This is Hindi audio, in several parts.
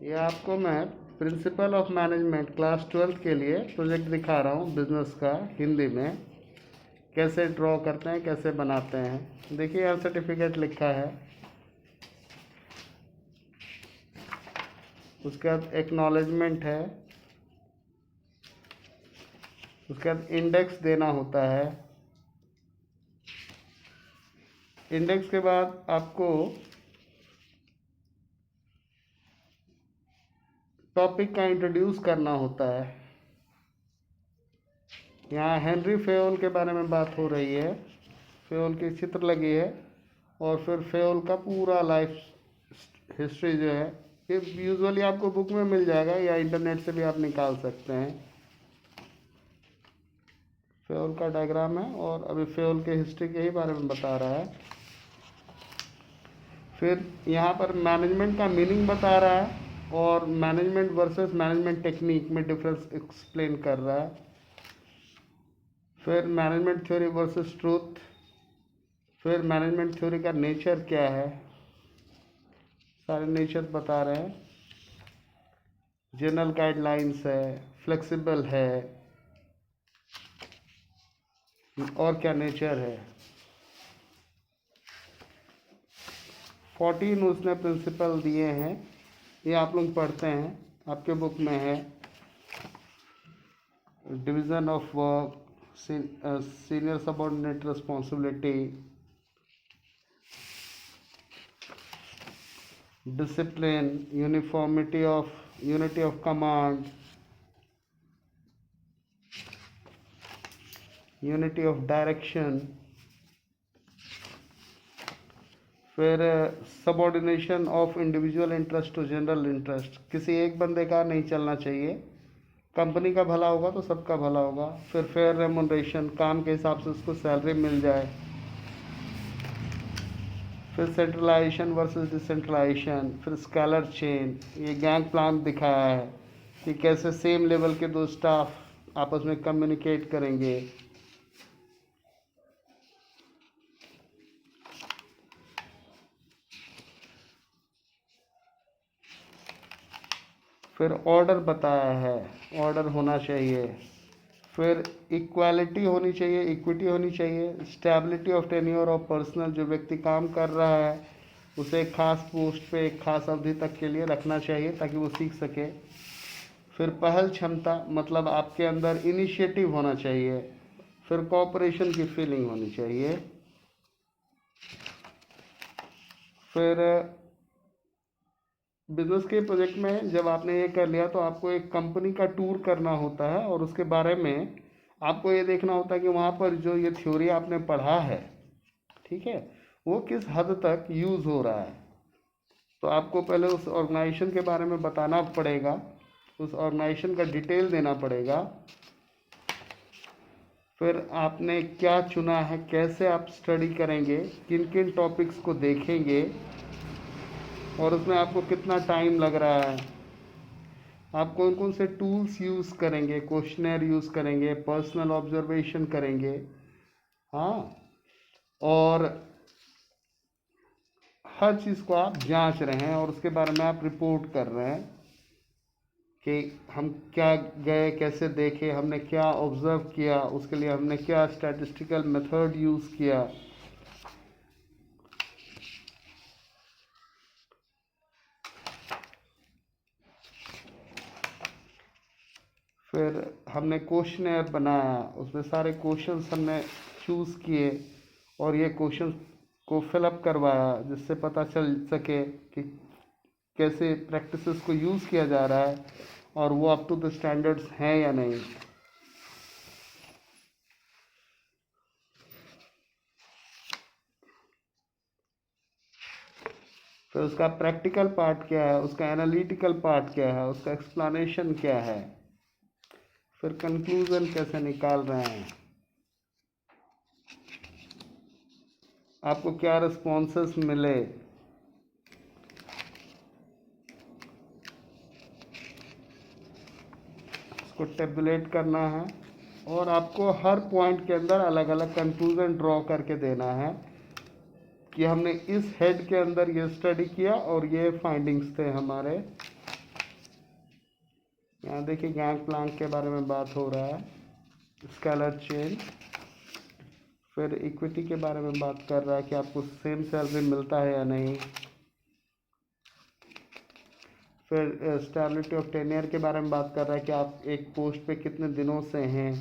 ये आपको मैं principle of management class 12th के लिए प्रोजेक्ट दिखा रहा हूँ बिजनेस का हिंदी में। कैसे ड्रॉ करते हैं, कैसे बनाते हैं। देखिए यहाँ सर्टिफिकेट लिखा है, उसके बाद एक्नॉलेजमेंट है, उसके बाद इंडेक्स देना होता है। इंडेक्स के बाद आपको टॉपिक का इंट्रोड्यूस करना होता है। यहाँ हेनरी फेयोल के बारे में बात हो रही है, फेयोल की चित्र लगी है और फिर फेयोल का पूरा लाइफ हिस्ट्री जो है ये यूजुअली आपको बुक में मिल जाएगा या इंटरनेट से भी आप निकाल सकते हैं। फेयोल का डायग्राम है और अभी फेयोल के हिस्ट्री के ही बारे में बता रहा है। फिर यहाँ पर मैनेजमेंट का मीनिंग बता रहा है और मैनेजमेंट वर्सेस मैनेजमेंट टेक्निक में डिफरेंस एक्सप्लेन कर रहा है। फिर मैनेजमेंट थ्योरी वर्सेस ट्रूथ, फिर मैनेजमेंट थ्योरी का नेचर क्या है, सारे नेचर बता रहे हैं। जनरल गाइडलाइंस है, फ्लेक्सिबल है और क्या नेचर है। 14 उसने प्रिंसिपल दिए हैं, ये आप लोग पढ़ते हैं, आपके बुक में है। Division of work, senior subordinate responsibility, discipline, unity of command, unity of direction, फिर subordination of individual interest to general interest, किसी एक बंदे का नहीं चलना चाहिए, कंपनी का भला होगा तो सबका भला होगा। फिर फेयर रेमुनरेशन, काम के हिसाब से उसको सैलरी मिल जाए। फिर सेंट्रलाइजेशन वर्सेस डिसेंट्रलाइजेशन, फिर स्केलर चेन, ये गैंग प्लान दिखाया है कि कैसे सेम लेवल के दो स्टाफ आपस में कम्युनिकेट करेंगे। फिर ऑर्डर बताया है, ऑर्डर होना चाहिए। फिर इक्वालिटी होनी चाहिए, इक्विटी होनी चाहिए। Stability of tenure of personal, जो व्यक्ति काम कर रहा है उसे एक खास पोस्ट पे एक खास अवधि तक के लिए रखना चाहिए ताकि वो सीख सके। फिर पहल क्षमता, मतलब आपके अंदर इनिशिएटिव होना चाहिए। फिर कोऑपरेशन की फीलिंग होनी चाहिए। फिर बिजनेस के प्रोजेक्ट में जब आपने ये कर लिया तो आपको एक कंपनी का टूर करना होता है और उसके बारे में आपको ये देखना होता है कि वहाँ पर जो ये थ्योरी आपने पढ़ा है, ठीक है, वो किस हद तक यूज़ हो रहा है। तो आपको पहले उस ऑर्गेनाइजेशन के बारे में बताना पड़ेगा, उस ऑर्गेनाइजेशन का डिटेल देना पड़ेगा। फिर आपने क्या चुना है, कैसे आप स्टडी करेंगे, किन किन टॉपिक्स को देखेंगे और उसमें आपको कितना टाइम लग रहा है। आप कौन कौन से टूल्स यूज़ करेंगे, क्वेश्चनर यूज़ करेंगे, पर्सनल ऑब्जर्वेशन करेंगे, हाँ, और हर चीज़ को आप जांच रहे हैं और उसके बारे में आप रिपोर्ट कर रहे हैं कि हम क्या गए, कैसे देखे, हमने क्या ऑब्जर्व किया, उसके लिए हमने क्या स्टैटिस्टिकल मेथड यूज़ किया। फिर हमने क्वेश्चनर बनाया, उसमें सारे क्वेश्चंस हमने चूज़ किए और ये क्वेश्चन को फिलअप करवाया जिससे पता चल सके कि कैसे प्रैक्टिसेस को यूज़ किया जा रहा है और वो अप टू द स्टैंडर्ड्स हैं या नहीं। फिर उसका प्रैक्टिकल पार्ट क्या है, उसका एनालिटिकल पार्ट क्या है, उसका एक्सप्लेनेशन क्या है। फिर कंक्लूजन कैसे निकाल रहे हैं, आपको क्या रिस्पॉन्सेस मिले, उसको टेबुलेट करना है और आपको हर पॉइंट के अंदर अलग अलग कंक्लूजन ड्रॉ करके देना है कि हमने इस हेड के अंदर ये स्टडी किया और ये फाइंडिंग्स थे हमारे। यहाँ देखिए गैंग प्लैंक के बारे में बात हो रहा है, स्केलर चेन। फिर इक्विटी के बारे में बात कर रहा है कि आपको सेम सैलरी मिलता है या नहीं। फिर स्टेबिलिटी ऑफ टेन्योर के बारे में बात कर रहा है कि आप एक पोस्ट पे कितने दिनों से हैं।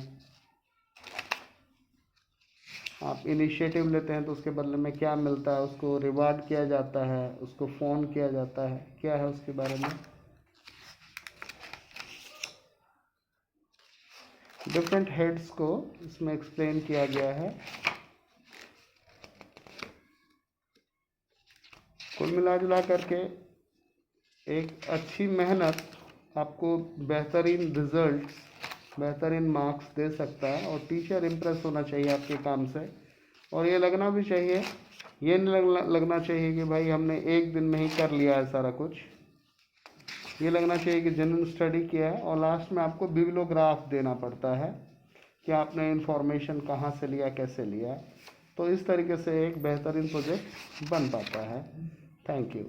आप इनिशिएटिव लेते हैं तो उसके बदले में क्या मिलता है, उसको रिवार्ड किया जाता है, उसको फ़ोन किया जाता है, क्या है उसके बारे में। डिफरेंट हेड्स को इसमें एक्सप्लेन किया गया है। कुल मिला जुला करके एक अच्छी मेहनत आपको बेहतरीन रिजल्ट्स, बेहतरीन मार्क्स दे सकता है। और टीचर इम्प्रेस होना चाहिए आपके काम से, और ये लगना भी चाहिए, ये नहीं लगना चाहिए कि भाई हमने एक दिन में ही कर लिया है सारा कुछ। ये लगना चाहिए कि जेन्युइन स्टडी किया है। और लास्ट में आपको बिब्लियोग्राफ देना पड़ता है कि आपने इंफॉर्मेशन कहाँ से लिया, कैसे लिया। तो इस तरीके से एक बेहतरीन प्रोजेक्ट बन पाता है। Thank you.